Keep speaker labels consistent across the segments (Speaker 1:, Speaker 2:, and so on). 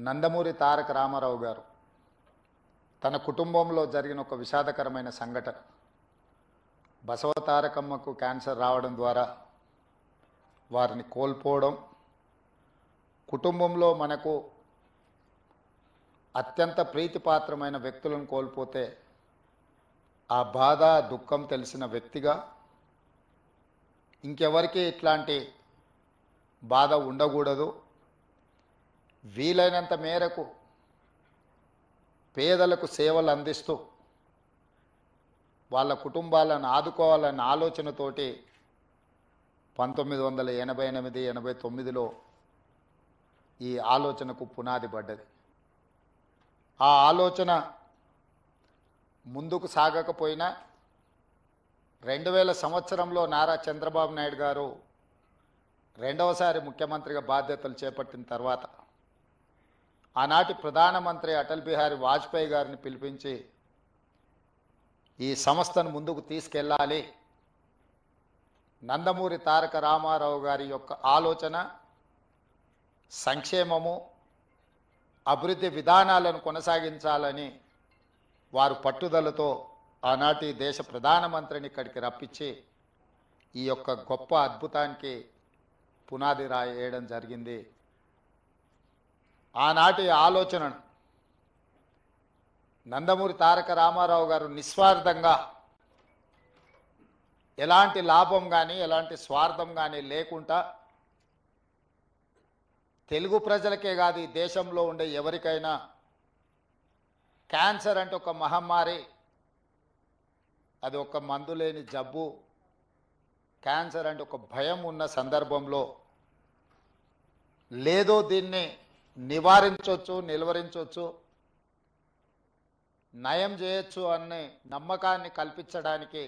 Speaker 1: నందమూరి తారక రామారావు గారు తన కుటుంబంలో జరిగిన ఒక విషాదకరమైన సంఘటన. బసవ తారకమ్మకు క్యాన్సర్ రావడం ద్వారా వారిని కోల్పోవడం, కుటుంబంలో మనకు అత్యంత ప్రీతిపాత్రమైన వ్యక్తులను కోల్పోతే ఆ బాధ దుఃఖం తెలిసిన వ్యక్తిగా ఇంకెవరికి ఇట్లాంటి బాధ ఉండకూడదు. వీలైనంత మేరకు పేదలకు సేవలు అందిస్తూ వాళ్ళ కుటుంబాలను ఆదుకోవాలన్న ఆలోచనతోటి 1988-89లో ఈ ఆలోచనకు పునాది పడ్డది. ఆ ఆలోచన ముందుకు సాగకపోయినా 2000 సంవత్సరంలో నారా చంద్రబాబు నాయుడు గారు రెండవసారి ముఖ్యమంత్రిగా బాధ్యతలు చేపట్టిన తర్వాత ఆనాటి ప్రధానమంత్రి అటల్ బిహారీ వాజ్పేయి గారిని పిలిపించి ఈ సంస్థను ముందుకు తీసుకెళ్ళాలి, నందమూరి తారక రామారావు గారి యొక్క ఆలోచన, సంక్షేమము, అభివృద్ధి విధానాలను కొనసాగించాలని వారు పట్టుదలతో ఆనాటి దేశ ప్రధానమంత్రిని ఇక్కడికి రప్పించి ఈ యొక్క గొప్ప అద్భుతానికి పునాది రాయడం జరిగింది. ఆనాటి ఆలోచనను నందమూరి తారక రామారావు గారు నిస్వార్థంగా ఎలాంటి లాభం కానీ ఎలాంటి స్వార్థం కానీ లేకుండా తెలుగు ప్రజలకే కాదు, ఈ దేశంలో ఉండే ఎవరికైనా క్యాన్సర్ అంటే ఒక మహమ్మారి, అది ఒక మందు లేని జబ్బు, క్యాన్సర్ అంటే ఒక భయం ఉన్న సందర్భంలో లేదో దీన్ని నివారించవచ్చు, నిలువరించవచ్చు, నయం చేయొచ్చు అనే నమ్మకాన్ని కల్పించడానికి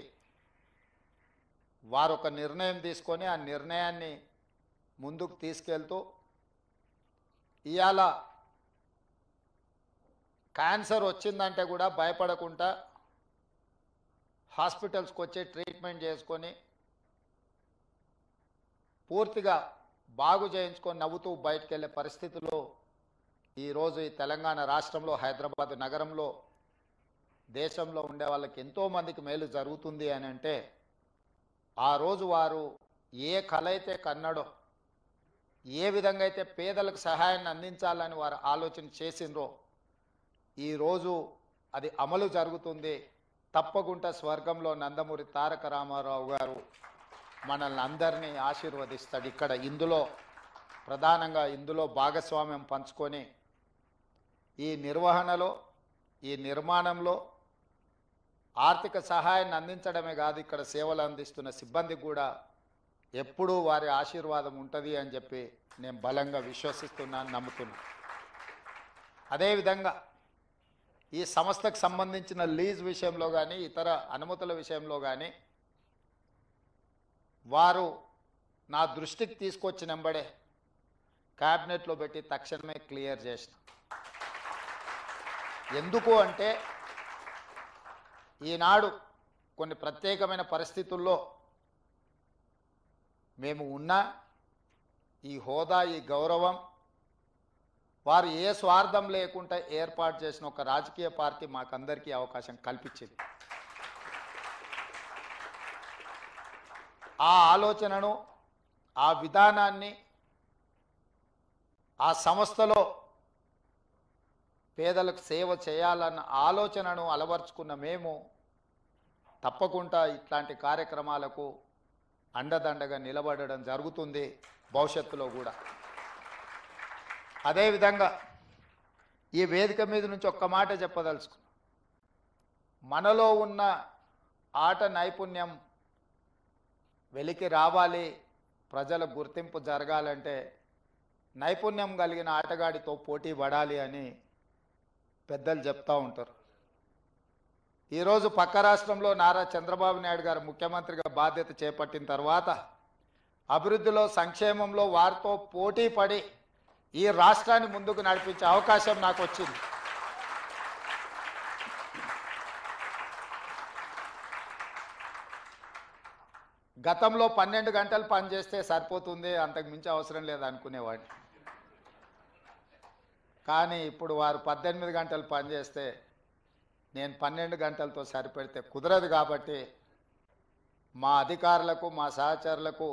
Speaker 1: వారు ఒక నిర్ణయం తీసుకొని ఆ నిర్ణయాన్ని ముందుకు తీసుకెళ్తూ ఇవాళ క్యాన్సర్ వచ్చిందంటే కూడా భయపడకుండా హాస్పిటల్స్కి వచ్చి ట్రీట్మెంట్ చేసుకొని పూర్తిగా బాగు చేయించుకొని నవ్వుతూ బయటకు వెళ్ళే పరిస్థితుల్లో ఈరోజు ఈ తెలంగాణ రాష్ట్రంలో, హైదరాబాద్ నగరంలో, దేశంలో ఉండే వాళ్ళకి ఎంతోమందికి మేలు జరుగుతుంది అని అంటే ఆ రోజు వారు ఏ కళ అయితే కన్నాడో, ఏ విధంగా అయితే పేదలకు సహాయాన్ని అందించాలని వారు ఆలోచన చేసిండ్రో ఈరోజు అది అమలు జరుగుతుంది. తప్పకుండా స్వర్గంలో నందమూరి తారక రామారావు గారు మనల్ని అందరినీ ఆశీర్వదిస్తాడు. ఇక్కడ ప్రధానంగా ఇందులో భాగస్వామ్యం పంచుకొని ఈ నిర్వహణలో, ఈ నిర్మాణంలో ఆర్థిక సహాయాన్ని అందించడమే కాదు, ఇక్కడ సేవలు అందిస్తున్న సిబ్బందికి కూడా ఎప్పుడూ వారి ఆశీర్వాదం ఉంటుంది అని చెప్పి నేను బలంగా విశ్వసిస్తున్నాను, నమ్ముతున్నాను. అదేవిధంగా ఈ సంస్థకు సంబంధించిన లీజ్ విషయంలో కానీ ఇతర అనుమతుల విషయంలో కానీ వారు నా దృష్టికి తీసుకొచ్చినంబడే క్యాబినెట్లో పెట్టి తక్షణమే క్లియర్ చేసిన. ఎందుకు అంటే ఈనాడు కొన్ని ప్రత్యేకమైన పరిస్థితుల్లో మేము ఉన్న ఈ హోదా, ఈ గౌరవం వారు ఏ స్వార్థం లేకుండా ఏర్పాటు చేసిన ఒక రాజకీయ పార్టీ మాకందరికీ అవకాశం కల్పించింది. ఆ ఆలోచనను, ఆ విధానాన్ని, ఆ సంస్థలో పేదలకు సేవ చేయాలన్న ఆలోచనను అలవర్చుకున్న మేము తప్పకుండా ఇట్లాంటి కార్యక్రమాలకు అండదండగా నిలబడడం జరుగుతుంది భవిష్యత్తులో కూడా. అదేవిధంగా ఈ వేదిక మీద నుంచి ఒక్క మాట చెప్పదలుచుకున్నాం. మనలో ఉన్న ఆట నైపుణ్యం వెలికి రావాలి, ప్రజల గుర్తింపు జరగాలంటే నైపుణ్యం కలిగిన ఆటగాడితో పోటీ పడాలి అని పెద్దలు చెప్తూ ఉంటారు. ఈరోజు పక్క రాష్ట్రంలో నారా చంద్రబాబు నాయుడు గారు ముఖ్యమంత్రిగా బాధ్యత చేపట్టిన తర్వాత అభివృద్ధిలో, సంక్షేమంలో వారితో పోటీ పడి ఈ రాష్ట్రాన్ని ముందుకు నడిపించే అవకాశం నాకు వచ్చింది. గతంలో 12 గంటలు పని చేస్తే సరిపోతుంది, అంతకు మించి అవసరం లేదు అనుకునేవాడిని. కానీ ఇప్పుడు వారు 18 గంటలు పనిచేస్తే నేను 12 గంటలతో సరిపెడితే కుదరదు. కాబట్టి మా అధికారులకు మా సహచరులకు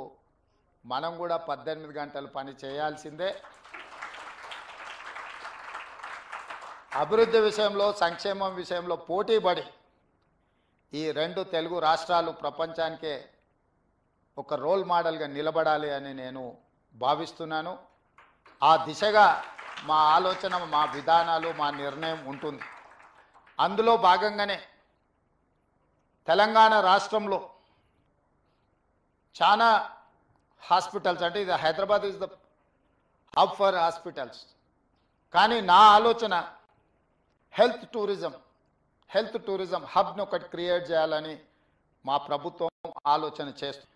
Speaker 1: మనం కూడా 18 గంటలు పని చేయాల్సిందే. అభివృద్ధి విషయంలో సంక్షేమం విషయంలో పోటీపడి ఈ రెండు తెలుగు రాష్ట్రాలు ప్రపంచానికే ఒక రోల్ మోడల్గా నిలబడాలి అని నేను భావిస్తున్నాను. ఆ దిశగా మా ఆలోచన, మా విధానాలు, మా నిర్ణయం ఉంటుంది. అందులో భాగంగానే తెలంగాణ రాష్ట్రంలో చాలా హాస్పిటల్స్, అంటే ఇది Hyderabad is the hub for hospitals, కానీ నా ఆలోచన హెల్త్ టూరిజం హబ్ను ఒకటి క్రియేట్ చేయాలని మా ప్రభుత్వం ఆలోచన చేస్తుంది.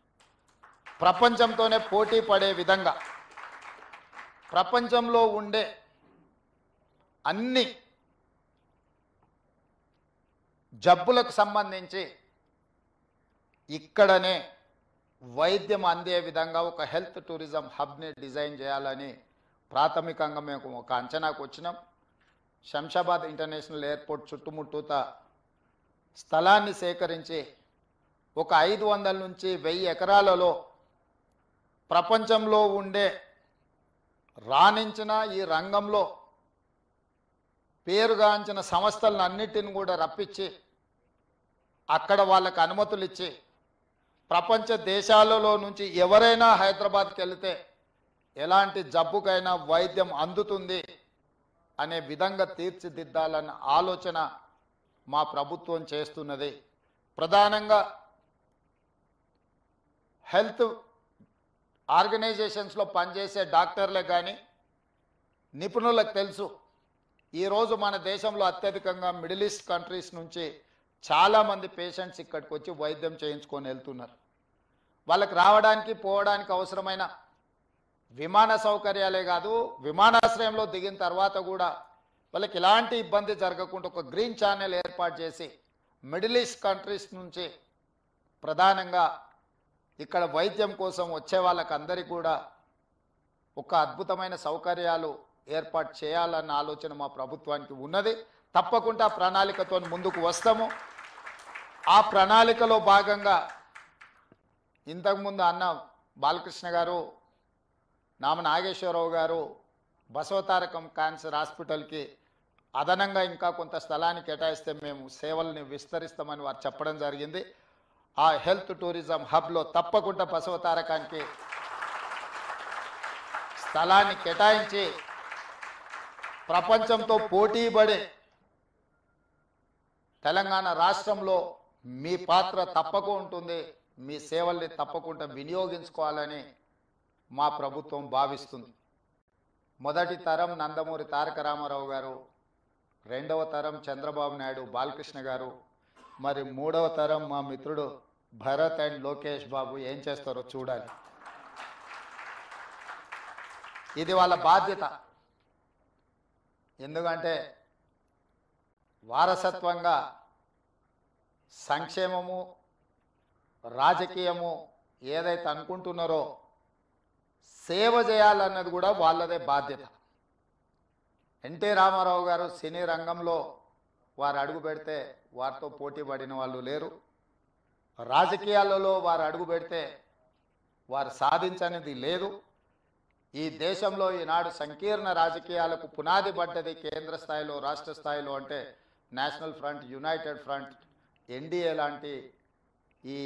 Speaker 1: ప్రపంచంతోనే పోటీ పడే విధంగా ప్రపంచంలో ఉండే అన్ని జబ్బులకు సంబంధించి ఇక్కడనే వైద్యం అందే విధంగా ఒక హెల్త్ టూరిజం హబ్ని డిజైన్ చేయాలని ప్రాథమికంగా మేము ఒక అంచనాకు వచ్చినాం. శంషాబాద్ ఇంటర్నేషనల్ ఎయిర్పోర్ట్ చుట్టుముట్టూత స్థలాన్ని సేకరించి ఒక 500 నుంచి 1000 ఎకరాలలో ప్రపంచంలో ఉండే రాణించిన ఈ రంగంలో పేరుగాంచిన సంస్థలను అన్నిటిని కూడా రప్పించి అక్కడ వాళ్ళకు అనుమతులు ఇచ్చి ప్రపంచ దేశాలలో నుంచి ఎవరైనా హైదరాబాద్కి వెళితే ఎలాంటి జబ్బుకైనా వైద్యం అందుతుంది అనే విధంగా తీర్చిదిద్దాలన్న ఆలోచన మా ప్రభుత్వం చేస్తున్నది. ప్రధానంగా హెల్త్ ఆర్గనైజేషన్స్లో పనిచేసే డాక్టర్లే కానీ నిపుణులకు తెలుసు, ఈరోజు మన దేశంలో అత్యధికంగా మిడిల్ ఈస్ట్ కంట్రీస్ నుంచి చాలామంది పేషెంట్స్ ఇక్కడికి వచ్చి వైద్యం చేయించుకొని వెళ్తున్నారు. వాళ్ళకి రావడానికి పోవడానికి అవసరమైన విమాన సౌకర్యాలే కాదు, విమానాశ్రయంలో దిగిన తర్వాత కూడా వాళ్ళకి ఎలాంటి ఇబ్బంది జరగకుండా ఒక గ్రీన్ ఛానల్ ఏర్పాటు చేసి మిడిల్ ఈస్ట్ కంట్రీస్ నుంచి ప్రధానంగా ఇక్కడ వైద్యం కోసం వచ్చే వాళ్ళకందరికీ కూడా ఒక అద్భుతమైన సౌకర్యాలు ఏర్పాటు చేయాలన్న ఆలోచన మా ప్రభుత్వానికి ఉన్నది. తప్పకుండా ప్రణాళికతో ముందుకు వస్తాము. ఆ ప్రణాళికలో భాగంగా ఇంతకుముందు అన్న బాలకృష్ణ గారు, నామ నాగేశ్వరరావు గారు బసవతారకం క్యాన్సర్ హాస్పిటల్కి అదనంగా ఇంకా కొంత స్థలాన్ని కేటాయిస్తే మేము సేవల్ని విస్తరిస్తామని వారు చెప్పడం జరిగింది. ఆ హెల్త్ టూరిజం హబ్లో తప్పకుండా బసవతారకానికి స్థలాన్ని కేటాయించి ప్రపంచంతో పోటీపడే తెలంగాణ రాష్ట్రంలో మీ పాత్ర తప్పకుండా ఉంటుంది, మీ సేవల్ని తప్పకుండా వినియోగించుకోవాలని మా ప్రభుత్వం భావిస్తుంది. మొదటి తరం నందమూరి తారక రామారావు గారు, రెండవ తరం చంద్రబాబు నాయుడు బాలకృష్ణ గారు, మరి మూడవ తరం మా మిత్రుడు భరత్ అండ్ లోకేష్ బాబు ఏం చేస్తారో చూడాలి. ఇది వాళ్ళ బాధ్యత. ఎందుకంటే వారసత్వంగా సంక్షేమము రాజకీయము ఏదైతే అనుకుంటున్నారో సేవ చేయాలన్నది కూడా వాళ్ళదే బాధ్యత. ఎన్టీ రామారావు గారు సినీ రంగంలో వారు అడుగు పెడితే వారితో పోటీ పడిన వాళ్ళు లేరు. రాజకీయాలలో వారు అడుగు పెడితే వారు సాధించనిది లేదు. ఈ దేశంలో ఈనాడు సంకీర్ణ రాజకీయాలకు పునాది పడ్డది కేంద్ర స్థాయిలో, రాష్ట్ర స్థాయిలో అంటే national front, United front, NDA లాంటి ఈ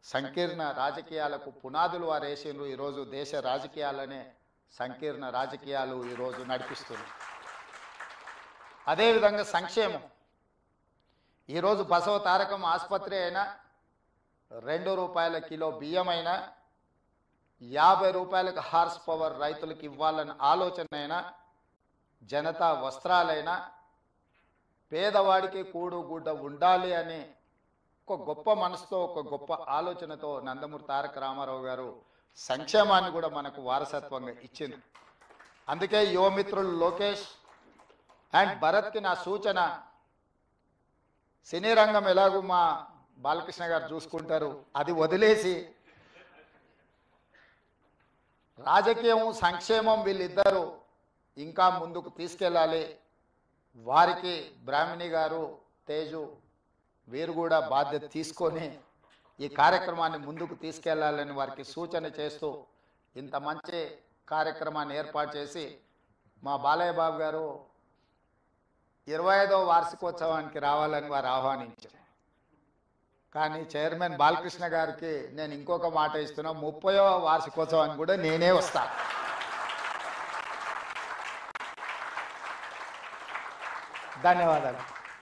Speaker 1: సంకీర్ణ రాజకీయాలకు పునాదులు వారు వేసిండ్రు. ఈరోజు దేశ రాజకీయాలనే సంకీర్ణ రాజకీయాలు ఈరోజు నడిపిస్తుంది. అదేవిధంగా సంక్షేమం, ఈరోజు బసవ తారకం ఆసుపత్రి అయినా, 2 రూపాయల కిలో బియ్యం అయినా, 50 రూపాయలకు హార్స్ పవర్ రైతులకు ఇవ్వాలన్న ఆలోచన అయినా, జనతా వస్త్రాలైనా, పేదవాడికి కూడు గుడ్డ ఉండాలి అని ఒక గొప్ప మనసుతో, ఒక గొప్ప ఆలోచనతో నందమూరి తారక రామారావు గారు సంక్షేమాన్ని కూడా మనకు వారసత్వంగా ఇచ్చింది. అందుకే యువమిత్రులు లోకేష్ అండ్ భరత్కి నా సూచన, సినీ రంగం ఎలాగూ మా బాలకృష్ణ గారు చూసుకుంటారు, అది వదిలేసి రాజకీయం సంక్షేమం వీళ్ళిద్దరూ ఇంకా ముందుకు తీసుకెళ్ళాలి. వారికి బ్రాహ్మణి గారు, తేజు వీరు కూడా బాధ్యత తీసుకొని ఈ కార్యక్రమాన్ని ముందుకు తీసుకెళ్లాలని వారికి సూచన చేస్తూ ఇంత మంచి కార్యక్రమాన్ని ఏర్పాటు చేసి మా బాలయ్య బాబు గారు 25వ వార్షికోత్సవానికి రావాలని వారు ఆహ్వానించారు. కానీ చైర్మన్ బాలకృష్ణ గారికి నేను ఇంకొక మాట ఇస్తున్నా, 30వ వార్షికోత్సవానికి కూడా నేనే వస్తా. ధన్యవాదాలు.